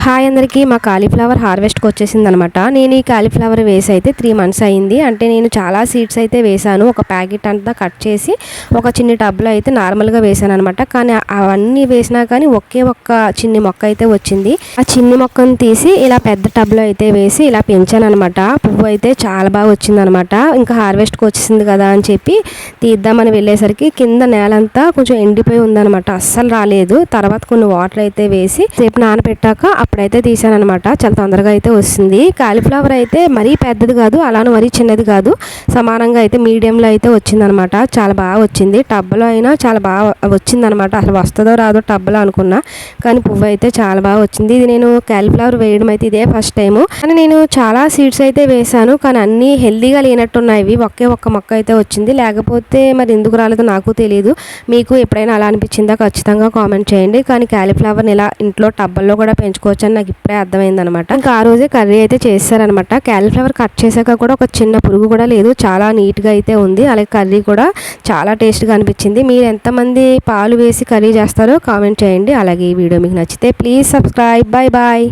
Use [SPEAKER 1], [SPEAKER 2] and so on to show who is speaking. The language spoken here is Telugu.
[SPEAKER 1] హాయ్ అందరికీ, మా కాలీఫ్లవర్ హార్వెస్ట్కి వచ్చేసిందనమాట. నేను ఈ కాలీఫ్లవర్ వేసి అయితే 3 మంత్స్ అయింది. అంటే నేను చాలా సీడ్స్ అయితే వేశాను. ఒక ప్యాకెట్ అంతా కట్ చేసి ఒక చిన్ని టబ్లో అయితే నార్మల్గా వేసాను అనమాట. కానీ అవన్నీ వేసినా కానీ ఒక్క చిన్ని మొక్క అయితే వచ్చింది. ఆ చిన్ని మొక్కను తీసి ఇలా పెద్ద టబ్లో అయితే వేసి ఇలా పెంచాను అనమాట. పువ్వు అయితే చాలా బాగా వచ్చిందనమాట. ఇంకా హార్వెస్ట్కి వచ్చేసింది కదా అని చెప్పి తీద్దామని వెళ్ళేసరికి కింద నేలంతా కొంచెం ఎండిపోయి ఉందనమాట. అస్సలు రాలేదు. తర్వాత కొన్ని వాటర్ అయితే వేసి సేపు నానబెట్టాక అప్పుడైతే తీసాను అనమాట. చాలా తొందరగా అయితే వస్తుంది. కాలీఫ్లవర్ అయితే మరీ పెద్దది కాదు, అలానే మరీ చిన్నది కాదు, సమానంగా అయితే మీడియంలో అయితే వచ్చిందనమాట. చాలా బాగా వచ్చింది. టబ్లో అయినా చాలా బాగా వచ్చిందనమాట. అసలు వస్తుందో రాదో టబ్లో అనుకున్నా, కానీ పువ్వు అయితే చాలా బాగా వచ్చింది. ఇది నేను కాలీఫ్లవర్ వేయడం అయితే ఇదే ఫస్ట్ టైము. కానీ నేను చాలా సీడ్స్ అయితే వేసాను, కానీ అన్నీ హెల్దీగా లేనట్టున్నాయి. ఒక్క మొక్క అయితే వచ్చింది. లేకపోతే మరి ఎందుకు రాలేదో నాకు తెలియదు. మీకు ఎప్పుడైనా అలా అనిపించిందా ఖచ్చితంగా కామెంట్ చేయండి. కానీ కాలీఫ్లవర్ని ఇలా ఇంట్లో టబ్బల్లో కూడా పెంచుకోవచ్చు అని నాకు ఇప్పుడే అర్థమైందనమాట. ఇంకా ఆ రోజే కర్రీ అయితే చేశారనమాట. కాలీఫ్లవర్ కట్ చేశాక కూడా ఒక చిన్న పురుగు కూడా లేదు. చాలా నీట్గా అయితే ఉంది. అలాగే కర్రీ కూడా చాలా టేస్ట్గా అనిపించింది. మీరు ఎంతమంది పాలు వేసి కర్రీ చేస్తారో కామెంట్ చేయండి. అలాగే ఈ వీడియో మీకు నచ్చితే ప్లీజ్ సబ్స్క్రైబ్. Bye bye.